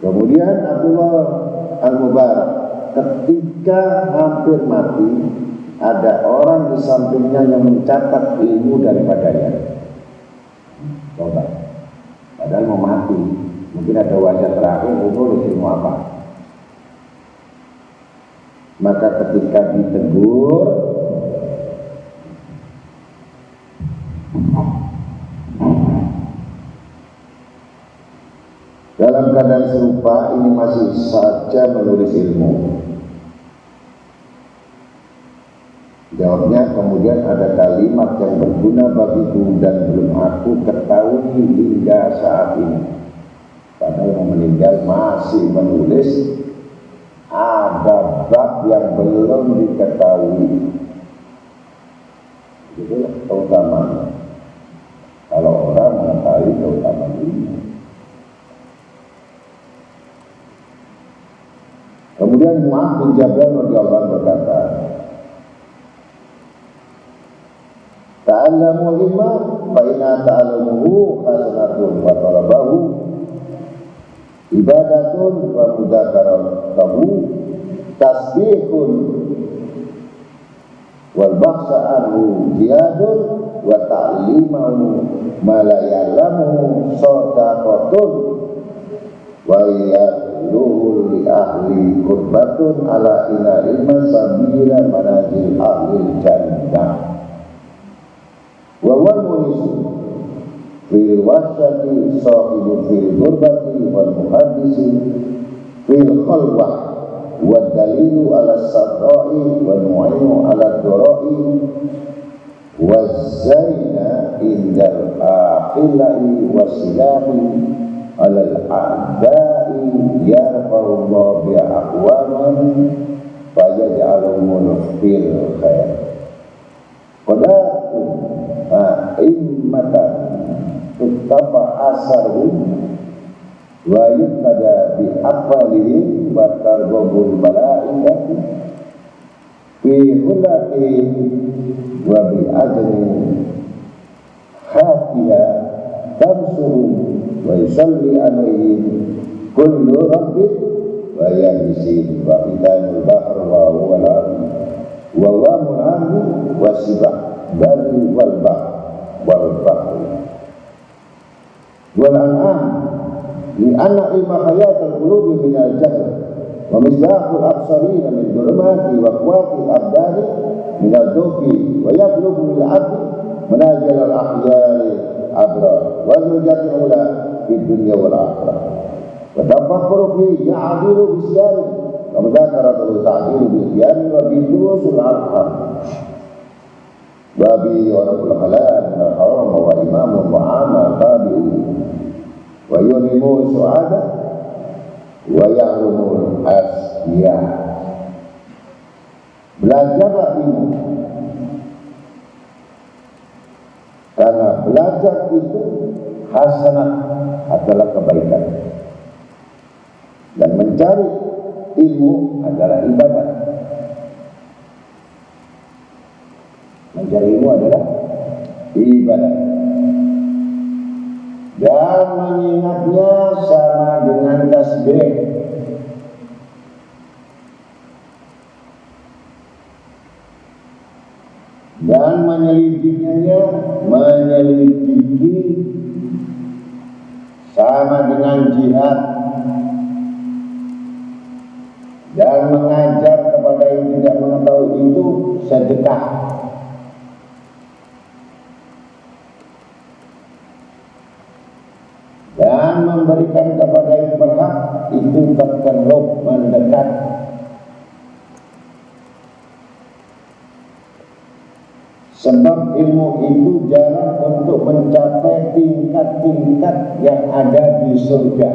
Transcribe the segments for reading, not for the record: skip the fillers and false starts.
Kemudian Abdullah Al-Mubarak ketika hampir mati, ada orang di sampingnya yang mencatat ilmu daripadanya. Coba, padahal mau mati, mungkin ada wajah terakhir, nulis ilmu apa? Maka ketika ditegur, dalam keadaan serupa, ini masih saja menulis ilmu. Jawabnya, kemudian ada kalimat yang berguna bagiku dan belum aku ketahui hingga saat ini. Padahal mau meninggal masih menulis, ada bab yang belum diketahui. Itulah keutamaan. Kalau orang mengetahui keutamaan ini. Kemudian Mu'adz bin Jabal radhiyallahu anhu berkata, ta'allamu ilma fa inna ta'allamuhu hasanatun wa talabahu ibadatun wa mudzakaratuhu tasbihun wal bakhsa anhu jihadun wa ta'limahu ma la ya'lamuhu shadaqatun wa luhur li ahli kurbatun ala ina ilma sabila manajil ahli jannah wa wal munisu fil wasyati sahibu fil gurbati wal muhaddisi fil khalwah wa dalilu ala sarra'i wal mu'inu ala durai wa zaina indal akhilai wa silahi alal a'da'i yarfa'ullahu bi'aqwaman fayaj'alumul fil khair qadatu immatan tuttaba asarhum wa yuktada bi'aqwalihim wa tarbabul bala'iyati fi hulaqihim wa bi'adni hatiha tamsuhum wa yusalli alaihim kullu rabbin wa yahsin wa idanul bahr wa huwal ardi wa wamul ardi wa sibah bari wal bahr wal bahr wal an'am li anna ilma hayatul qulubi min al-jahl wa misbahul absarina min dhulumati wa quwwatil abdani min al-dhufi wa yablughu lil 'abdi manazil al-ahyari abrar wa nujatil ula di dunia wal akhirah. Wa tafakkuru fi ya'dilu bisyari wa mudzakaratu ta'dilu bil qiyam wa bi durusul arham wa bi warqul halal wa haram wa imamu wa amal tabi'u wa yunimu su'ada wa ya'rumul asya. Belajarlah ilmu, karena belajar itu hasanah adalah kebaikan, dan mencari ilmu adalah ibadah. Mencari ilmu adalah ibadah. dan mengingatnya sama dengan tasbih, dan menyelidiki sama dengan jihad, dan mengajar kepada yang tidak mengetahui itu sedekah, dan memberikan kepada yang berhak itu terkeruk mendekat. Sebab ilmu itu jalan untuk mencapai tingkat-tingkat yang ada di surga.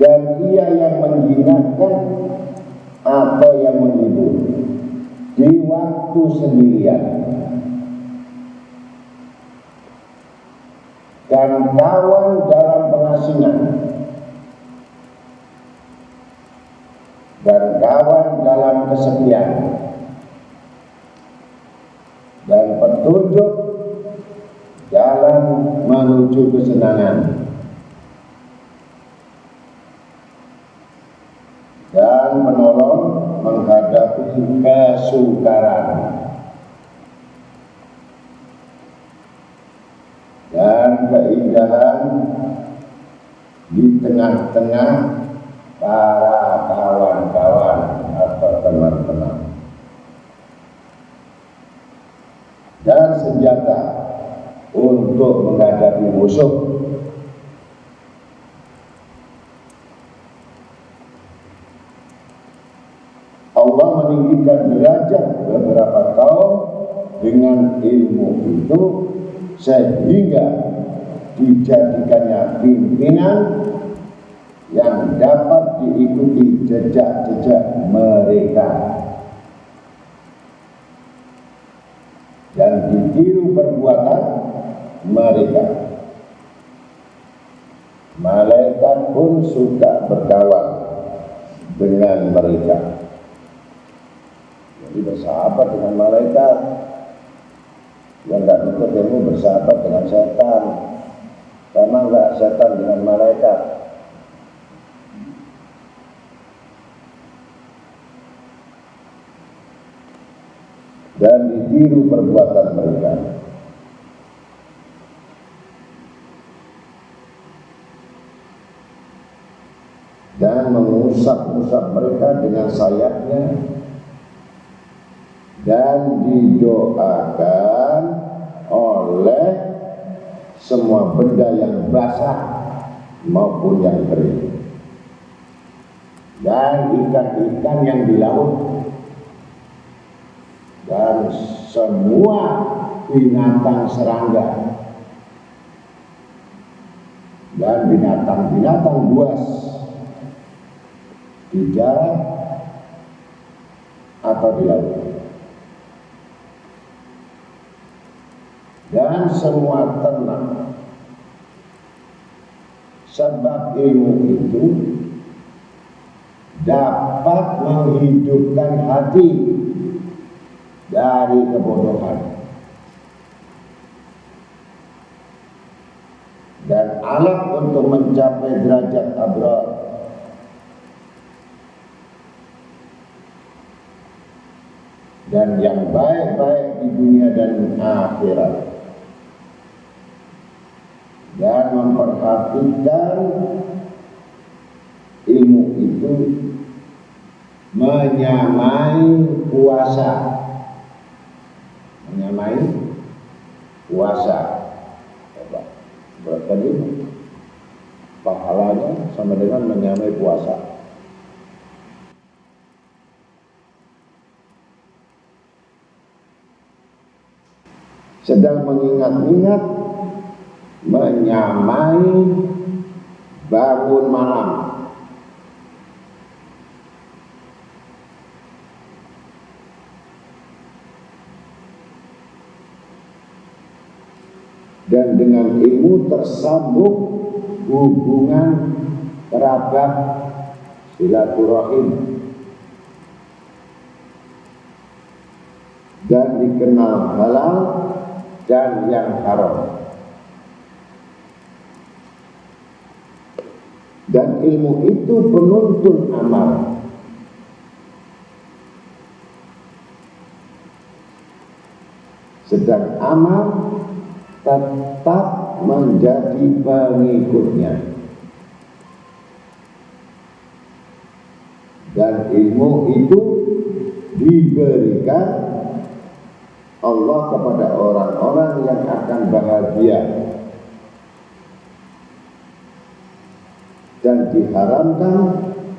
Dan ia yang menjinakkan atau yang menghibur di waktu sendirian. Dan kawan dalam pengasingan, dan kawan dalam kesepian, dan petunjuk jalan menuju kesenangan, dan menolong menghadapi kesukaran, dan keindahan di tengah-tengah para kawan-kawan atau teman-teman, dan senjata untuk menghadapi musuh. Allah meninggikan derajat beberapa kaum dengan ilmu itu sehingga dijadikannya pimpinan yang dapat diikuti jejak-jejak mereka dan ditiru perbuatan mereka. Malaikat pun suka berkawan dengan mereka. Jadi bersahabat dengan malaikat. Yang tidak ikut ilmu bersahabat dengan setan. Sama enggak setan dengan malaikat? Dan ditiru perbuatan mereka. Dan mengusap-usap mereka dengan sayapnya, dan didoakan oleh semua benda yang basah maupun yang kering, dan ikan-ikan yang di laut, dan semua binatang serangga, dan binatang-binatang buas di darat atau di laut, dan semua ternak. Sebab ilmu itu dapat menghidupkan hati dari kebodohan, dan alat untuk mencapai derajat abrar, dan yang baik-baik di dunia dan akhirat, dan memperhatikan ilmu itu menyamai puasa. Menyamai puasa. Coba berarti ini pahalanya sama dengan menyamai puasa. Sedang mengingat-ingat menyamai bangun malam. Dan dengan ilmu tersambung hubungan kerabat silaturahim, dan dikenal halal dan yang haram. Dan ilmu itu penuntun amal. Sedang amal tetap menjadi pengikutnya. Dan ilmu itu diberikan Allah kepada orang-orang yang akan bahagia, dan diharamkan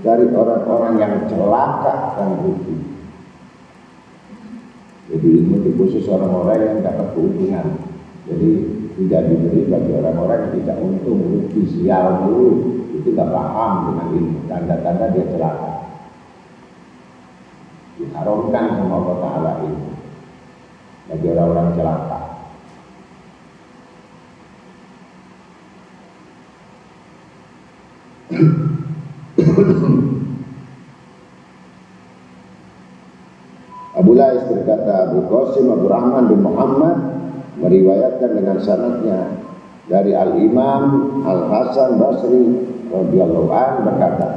dari orang-orang yang celaka dan rugi. Jadi ilmu itu khusus orang-orang yang dapat keuntungan. Jadi tidak diberi bagi orang-orang yang tidak untung, rugi, sial dulu. Itu tidak paham dengan ilmu, tanda-tanda dia celaka. Diharamkan sama Allah Ta'ala ini bagi orang-orang celaka. Abu Lais berkata, Abu Qasim Abu Rahman bin Muhammad meriwayatkan dengan sanadnya dari Al-Imam Al-Hasan Basri radhiyallahu anhu berkata,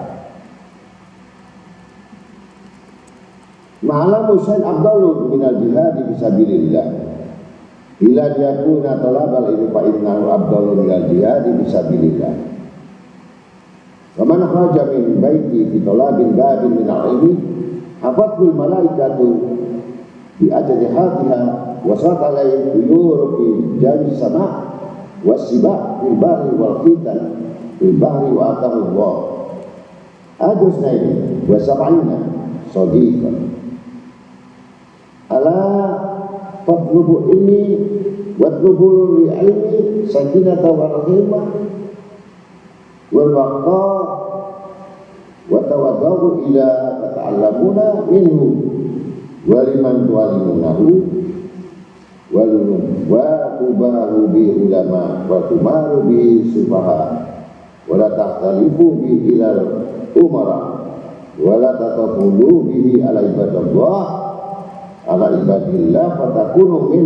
Ma'alamu syai'an afdalu minal jihad fisabilillah ila yakuna talabal ilmi fa innahu afdalu minal jihad fisabilillah. Wa man kharaja min baiti fi talabil babin min al-ilmi hafathul malaikatu bi ajrihatiha wa satalai tuyur fi jawi sama wa sibah fil bahri wal khitan fil bahri wa atahu Allah ajusnaini wa sab'ina sadiqan ala fadlubu ilmi wadlubu li ilmi sakinata wa rahimah wal waqa wa tawaddahu ila tata'allamuna minhu wa liman tu'allimunahu wa tubahu bi ulama wa tumaru bi sufaha wa la tahtalifu bi ilal umara wa la tatafulu bihi ala ibadallah ala ibadillah fatakunu min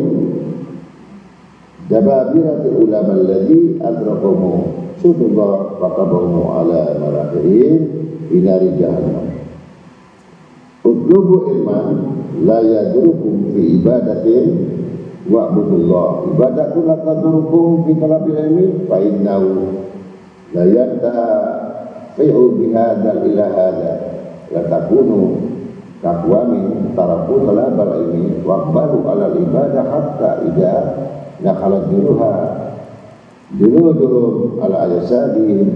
jababiratil ulama alladhi adrakamu sudullah faqabahu ala marakirin inari jahannam. Utlubu ilman la yadurukum fi ibadatin wa'budullah ibadatun la tadurukum fi talabil ilmi fa innahu la yantafi'u bihadal ila hada la takunu kaqwamin taraku talabal ilmi wa'balu ala ibadah hatta idha nakhalat juruhum ala ayasadihim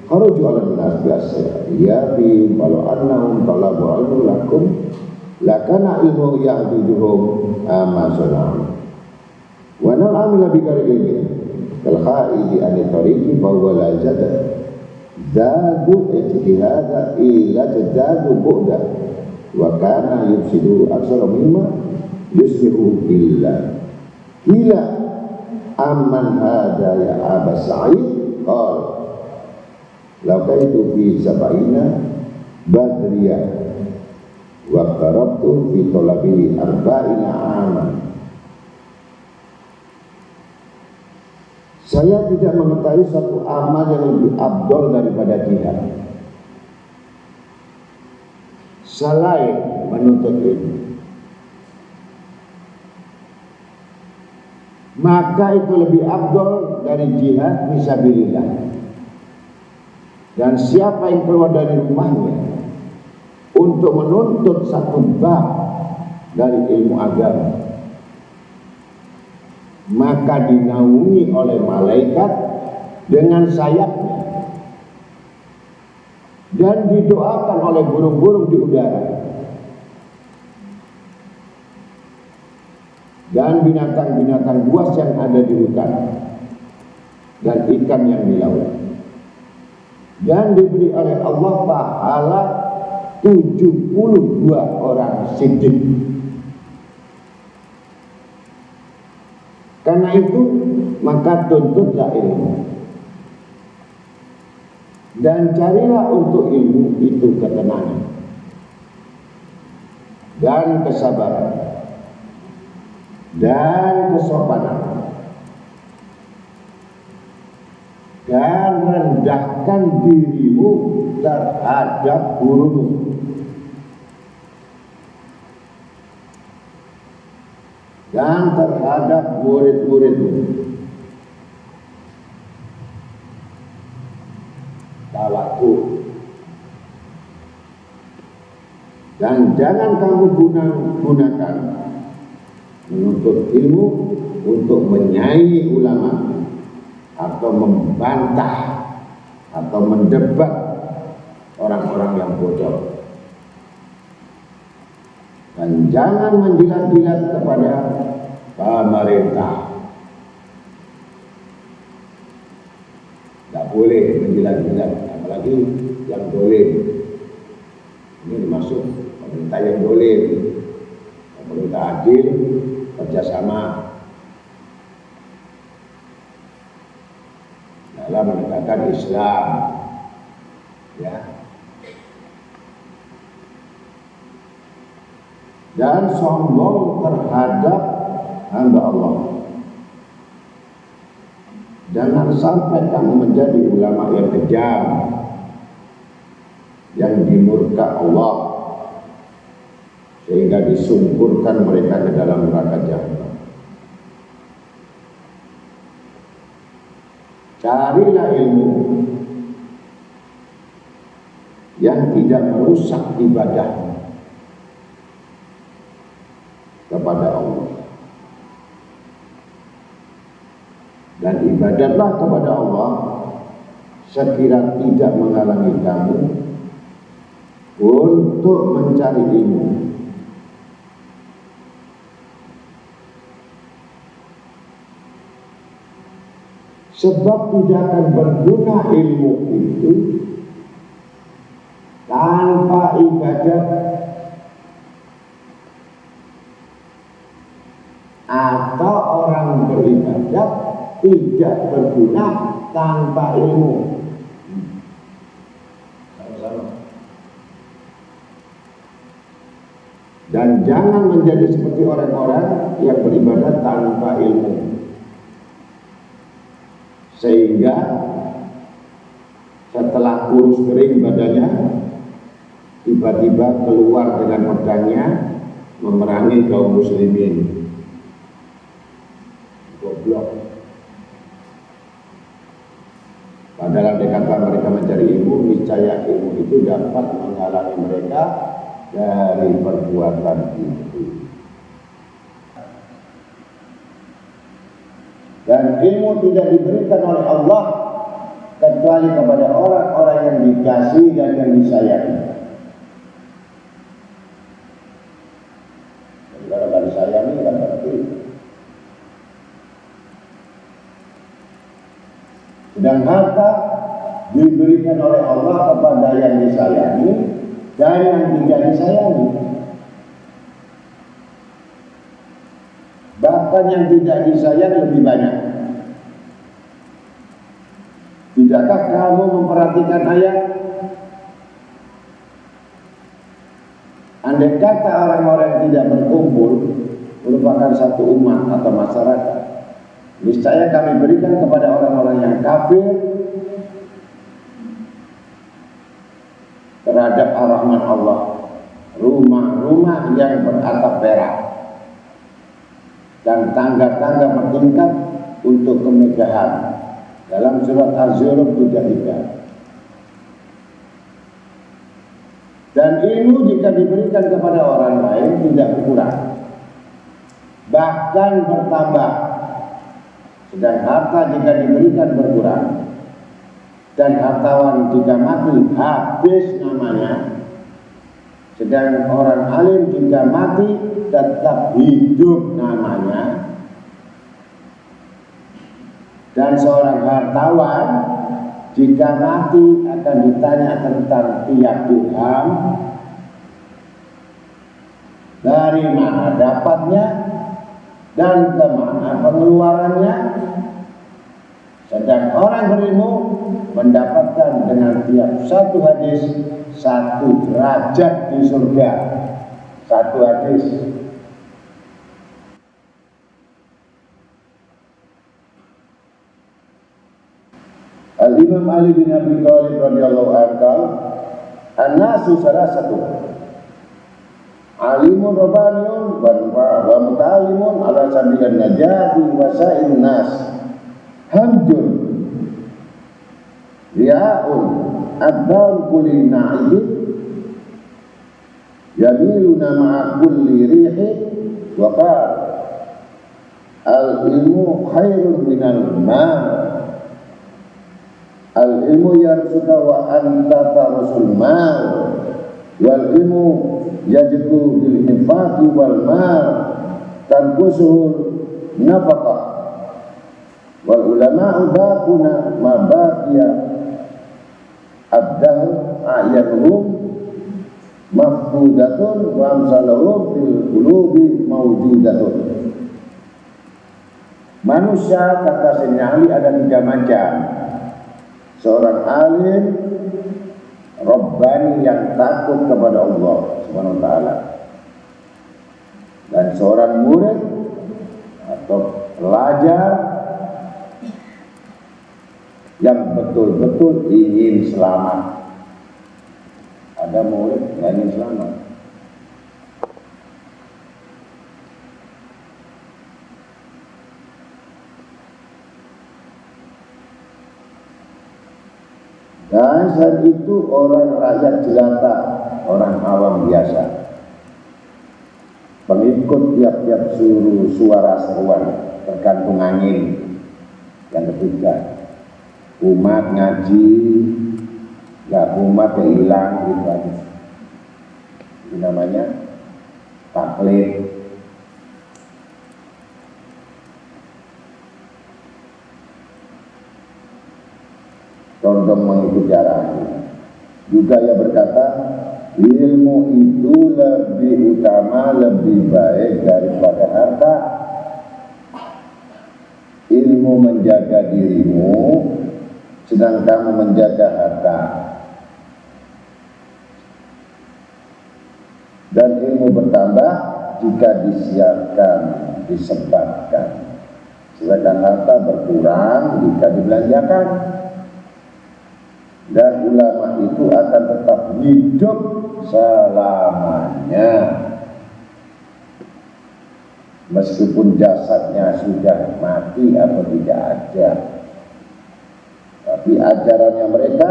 kharaju ala nas biasa yabi walau annahum talabu ilmu lakum lakana ilmu yahdujuhum amasunam wa nal amila bigari ilmi kal khaidi an tariqi fa huwa la zadu ijtihada ila jadadu bu'da wa kana yufsidu aksara mimma yuslihu illa amman hada ya Aba Sa'id qal laqaitu fi sab'ina badriya wa qarabtu fi talabi arba'ina aman. Saya tidak mengetahui satu amal yang lebih afdal daripada jihad selain menuntut ilmu. Maka itu lebih afdal dari jihad fisabilillah. Dan siapa yang keluar dari rumahnya untuk menuntut satu bab dari ilmu agama, maka dinaungi oleh malaikat dengan sayapnya dan didoakan oleh burung-burung di udara dan binatang-binatang buas yang ada di hutan dan ikan yang di laut, dan diberi oleh Allah pahala 72 orang siddiq. Karena itu maka tuntutlah ilmu dan carilah untuk ilmu itu ketenangan dan kesabaran. dan kesopanan, dan rendahkan dirimu terhadap gurumu dan terhadap murid-muridmu. Tawadhu. Dan jangan kamu gunakan menuntut ilmu untuk menyaingi ulama atau membantah atau mendebat orang-orang yang bodoh. Dan jangan menjilat-jilat kepada pemerintah. Tidak boleh menjilat-jilat, apalagi yang dolim. Ini dimaksud pemerintah yang dolim. Pemerintah adil, kerjasama dalam menegakkan Islam, ya. Dan sombong terhadap hamba Allah. Jangan sampai kamu menjadi ulama yang kejam, yang dimurka Allah, sehingga disungkurkan mereka ke dalam neraka jahanam. Carilah ilmu yang tidak merusak ibadah kepada Allah, dan ibadatlah kepada Allah sekira tidak menghalangi kamu untuk mencari ilmu. Sebab tidak akan berguna ilmu itu tanpa ibadat, atau orang beribadat tidak berguna tanpa ilmu. Dan jangan menjadi seperti orang-orang yang beribadat tanpa ilmu, sehingga setelah kurus kering badannya, tiba-tiba keluar dengan pedangnya memerangi kaum muslimin. Goblok. Padahal dikata mereka mencari ilmu, niscaya ilmu itu dapat menghalangi mereka dari perbuatan itu. Dan ilmu tidak diberikan oleh Allah kecuali kepada orang-orang yang dikasihi dan yang disayangi. Kalau tidak disayangi, tidak berarti. Sedang harta diberikan oleh Allah kepada yang disayangi dan yang tidak disayangi. Bahkan yang tidak disayang lebih banyak. Tidakkah kamu memperhatikan ayat? Andai kata orang-orang tidak berkumpul merupakan satu umat atau masyarakat, niscaya kami berikan kepada orang-orang yang kafir terhadap ar-Rahman Allah rumah-rumah yang beratap perak dan tangga-tangga bertingkat untuk kemegahan. Dalam surat Az-Zukhruf 33. Dan ilmu jika diberikan kepada orang lain tidak berkurang, bahkan bertambah. Sedang harta jika diberikan berkurang, dan hartawan jika mati habis namanya. Sedang orang alim jika mati tetap hidup namanya. Dan seorang hartawan jika mati akan ditanya tentang tiap dirham, dari mana dapatnya dan kemana pengeluarannya. Sedang orang berilmu mendapatkan dengan tiap satu hadis 1 derajat di surga. 1 hadis. Al-Imam Ali bin Abi Thalib radhiyallahu anhu, an-nasu salasatu, alimun rabbaniyun wa muta'allimun ala sabilin najati wa sa'in nas, hamjun ria'un ad-dar kulli na'id yamiluna ma'a kulli rihi wa qala al-ilmu khairun minal mal, al-ilmu yarsuka wa anta tarusul mal, wal ilmu yajibu bil infaqi wal mal tanqusul nafaqah, wal ulama'u baquna ma baqiya ad-dahr a'yanuhum mafqudatun wa amsaluhum fil qulubi mawjudatun. Manusia, kata Sayyidina Ali, ada 3 macam. Seorang alim Rabbani yang takut kepada Allah Subhanahu wa ta'ala, dan seorang murid atau pelajar yang betul-betul ingin selamat. Ada murid yang ingin selamat. Dan saat itu orang rakyat jelata, orang awam biasa, pengikut tiap-tiap suara seruan, tergantung angin. Yang ketiga, umat ngaji, nggak umat ya hilang gitu aja. Itu namanya taklid. Condong mengikuti arahnya. Juga ia berkata, ilmu itu lebih utama, lebih baik daripada harta. Ilmu menjaga dirimu, sedang kamu menjaga harta. Dan ilmu bertambah jika disiarkan, disebarkan. Sedangkan harta berkurang jika dibelanjakan. Dan ulama itu akan tetap hidup selamanya, meskipun jasadnya sudah mati atau tidak ada. Tapi ajarannya mereka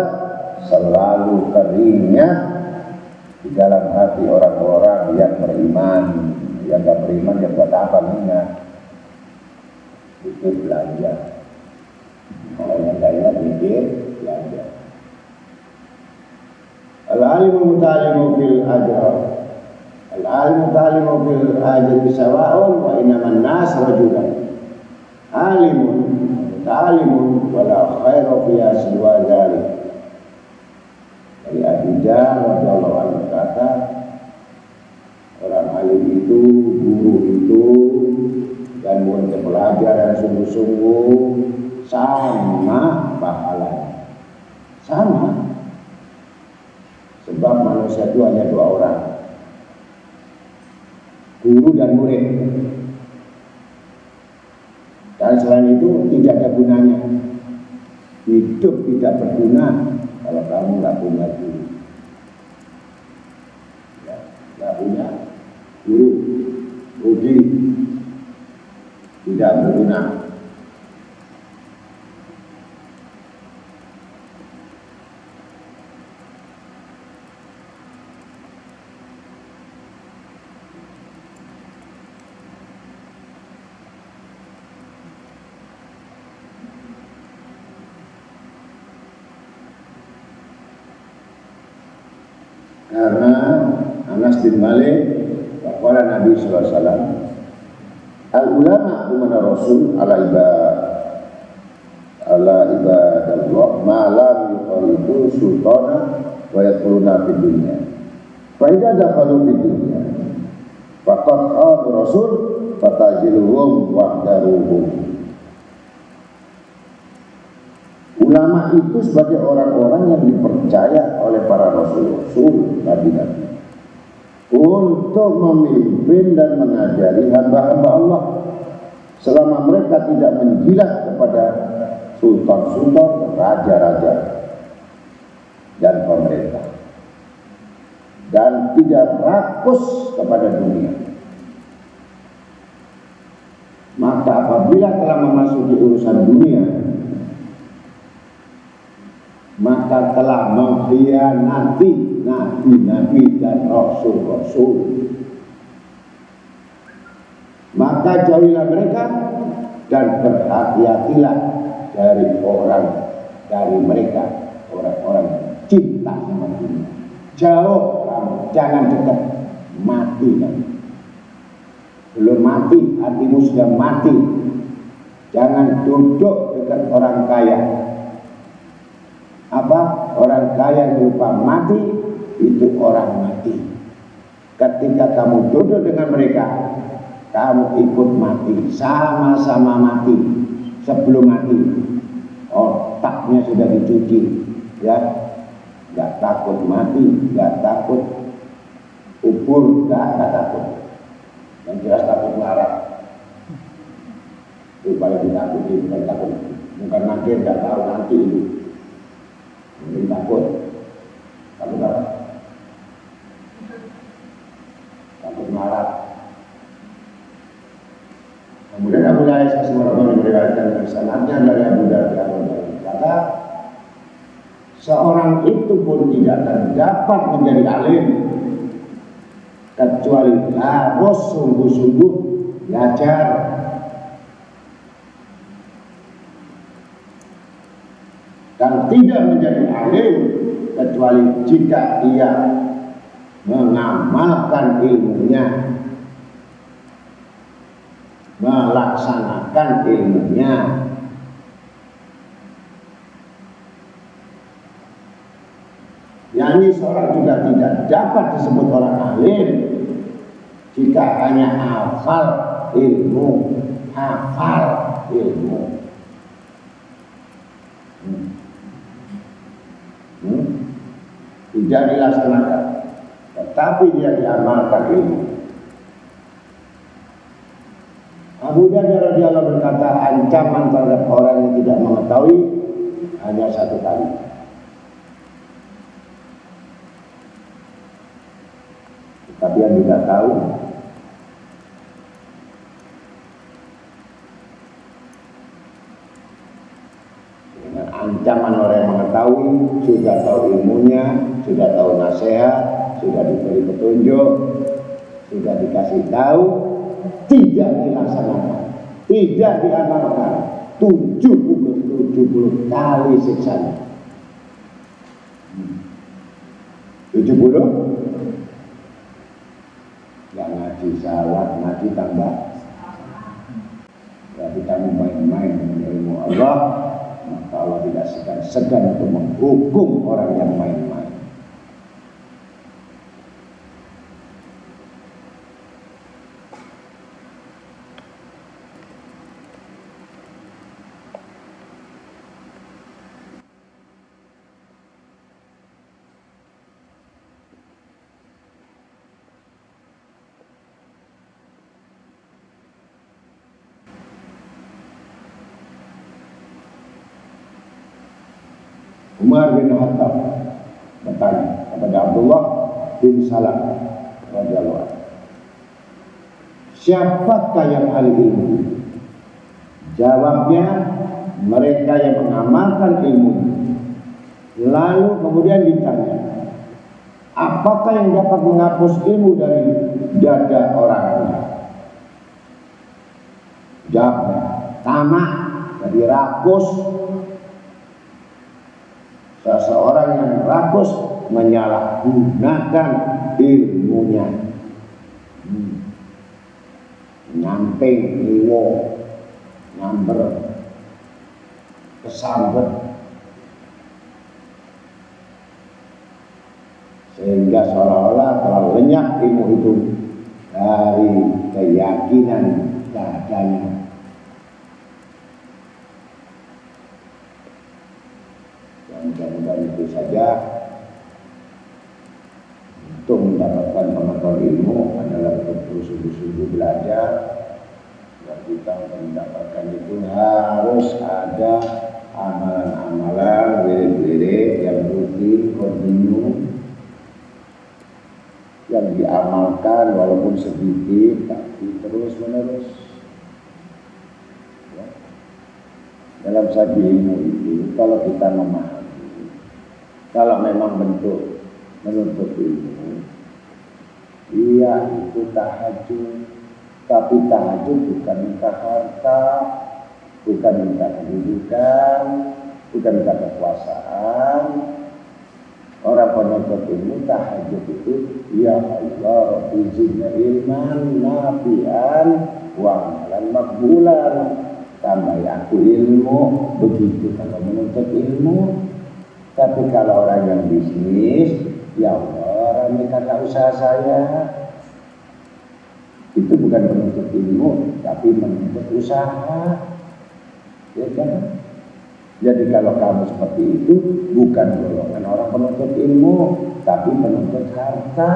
selalu teringat di dalam hati orang-orang yang beriman. Yang tidak beriman ya buat apa ingat? Itu belanja. Kalau yang lainnya pikir belanja. Al-alimu muta'alimu fil ajr, al-alimu muta'alimu fil ajr sawa'un wa innaman nas rajulan alimun muta'alimun wala khairu fiya siwa dzalik. Dari Abu Jahal radhiyallahu anhu berkata, orang alim itu, guru itu, dan murid pelajar yang sungguh-sungguh sama pahalanya, sama. Sebab manusia itu hanya 2 orang, guru dan murid. Dan selain itu tidak ada gunanya. Hidup tidak berguna kalau kamu nggak punya guru. Ya, nggak punya guru, rugi, tidak berguna. Karena Anas bin Malik waqala Nabi sallallahu alaihi wasallam, al ulama umana rasul ala ibadallah ma lam yuqalidu sultana wa yadkhuluna fid dunya. Fa idza dakhalu fid dunya faqad qala rasul fatajiluhum wahdaruhum. Ulama itu sebagai orang-orang yang dipercaya oleh para rasul-rasul, nabi-nabi, untuk memimpin dan mengajari hamba-hamba Allah selama mereka tidak menjilat kepada sultan-sultan, raja-raja, dan pemerintah, dan tidak rakus kepada dunia. Maka apabila telah memasuki urusan dunia, maka telah mengkhianati nabi-nabi dan rasul-rasul. Maka jauhilah mereka dan berhati-hatilah dari mereka orang-orang cinta sama dunia. Jauh kamu, jangan dekat, mati kamu. Belum mati, hatimu sudah mati. Jangan duduk dekat orang kaya. Apa? Orang kaya lupa mati, itu orang mati. Ketika kamu duduk dengan mereka, kamu ikut mati, sama-sama mati. Sebelum mati, otaknya sudah dicuci, ya. Gak takut mati, gak takut kubur, gak takut. Yang jelas takut marah. Itu paling ditakuti, bukan takut. Bukan nanti, gak tahu nanti itu. Mungkin takut. Takut apa? Takut marah. Kemudian Abu Dawud As-Sumarawi meriwayatkan dari sanadnya dari Abu Dawud berkata, seorang itu pun tidak akan dapat menjadi alim kecuali harus sungguh-sungguh belajar. Dan tidak menjadi alim kecuali jika ia mengamalkan ilmunya, melaksanakan ilmunya. Yani seorang juga tidak dapat disebut orang alim jika hanya hafal ilmu, tidak dilaksanakan, tetapi dia diamalkan ilmu. Abu Darda radhiyallahu berkata, ancaman terhadap orang yang tidak mengetahui hanya satu kali. Tapi yang tidak tahu, dengan ancaman orang yang mengetahui, sudah tahu ilmunya, sudah tahu nasihat, sudah diberi petunjuk, sudah dikasih tahu, tidak dilaksanakan, tidak diamalkan, 70 kali siksanya. 70? Gak ngaji salat, ngaji tambah. Berarti kamu main-main dengan ilmu Allah, maka Allah tidak segan untuk menghukum orang yang main-main. Umar bin Khattab bertanya kepada Abdullah bin Salam radhiyallahu anhu, siapakah yang ahli ilmu? Jawabnya, mereka yang mengamalkan ilmu. Lalu kemudian ditanya, apakah yang dapat menghapus ilmu dari dada orangnya? Jawabnya, tamak, jadi rakus. Seseorang yang rakus menyalahgunakan ilmunya, nyamping, liwo, nyamber, kesambet, sehingga seolah-olah telah lenyap ilmu itu dari keyakinan dadanya. Dan itu saja, untuk mendapatkan pengetahuan ilmu adalah untuk sungguh-sungguh belajar. Dan kita untuk mendapatkan itu harus ada amalan-amalan, wirid-wirid yang rutin, kontinu, yang diamalkan walaupun sedikit tapi terus menerus. Ya. Dalam satu ilmu itu kalau kita memahami, kalau memang bentuk menuntut ilmu, iya itu tahajud, tapi tahajud bukan minta harta, bukan minta kedudukan, bukan minta kekuasaan. Orang penuntut ilmu tahajud itu, ya Allah, Rabbi zidni ilman nafi'an wa amalan makbulan. Tambah aku ilmu, begitu kalau menuntut ilmu. Tapi kalau orang yang bisnis, ya Allah, ramaikanlah usaha saya. Itu bukan menuntut ilmu, tapi menuntut usaha. Ya kan? Jadi kalau kamu seperti itu, bukan golongan orang penuntut ilmu, tapi penuntut harta.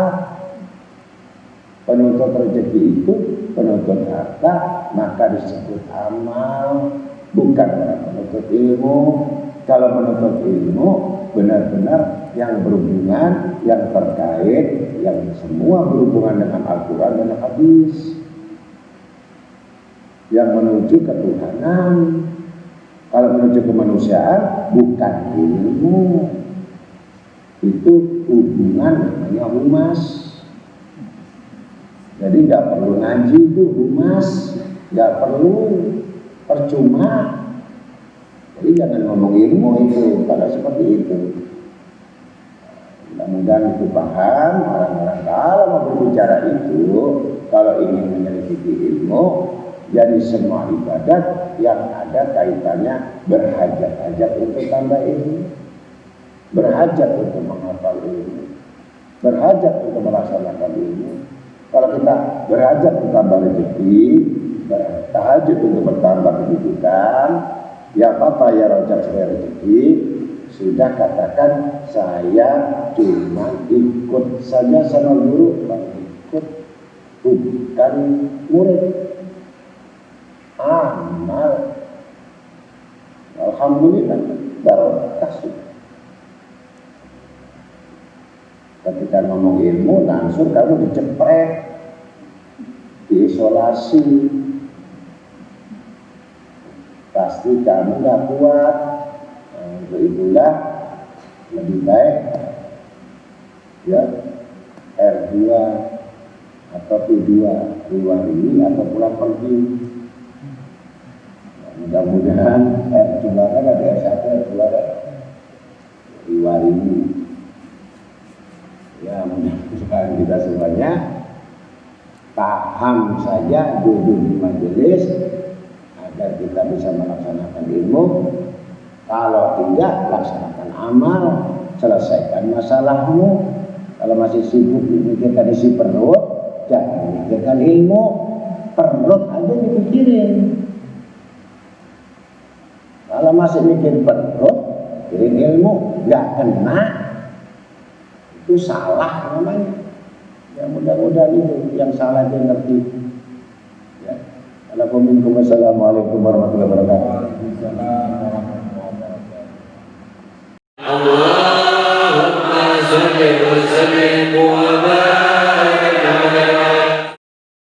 Penuntut rezeki itu penuntut harta, maka disebut amal, bukan orang penuntut ilmu. Kalau penuntut ilmu, benar-benar yang berhubungan, yang terkait, yang semua berhubungan dengan Al-Quran dan Hadis, yang menuju ketuhanan. Kalau menuju kemanusiaan bukan ilmu, itu hubungan namanya humas. Jadi nggak perlu ngaji itu humas, nggak perlu, percuma. Jadi jangan ngomong ilmu itu pada seperti itu. Mudah-mudahan itu paham orang-orang kalau mau berbicara itu, kalau ingin menyelidiki ilmu. Jadi semua ibadat yang ada kaitannya berhajat-hajat untuk tambah ilmu, berhajat untuk menghafal ilmu, berhajat untuk melaksanakan ilmu. Kalau kita berhajat untuk tambah rezeki, berhajat untuk bertambah kedudukan, ya apa ya rojak supaya rezeki, sudah katakan saya cuma ikut saja sama guru, ikut bukan murid. Amal, alhamdulillah, barokah sudah. Ketika ngomong ilmu, langsung kamu dicepret, diisolasi, pasti kamu nggak kuat. Untuk itulah lebih baik ya R2 atau P2 keluar ini atau pulang pergi. Mudah-mudahan cuma kan ada S1 keluar keluar ini. Ya mudah-mudahan kita semuanya paham saja duduk di majelis agar kita bisa melaksanakan ilmu. Kalau tidak, laksanakan amal, selesaikan masalahmu. Kalau masih sibuk memikirkan isi perut, jangan memikirkan ilmu. Perut aja dipikirin. Kalau masih mikir perut, mikirin ilmu, nggak kena, itu salah namanya. Ya mudah-mudahan itu yang salah dia ngerti. Ya. Assalamualaikum warahmatullahi wabarakatuh.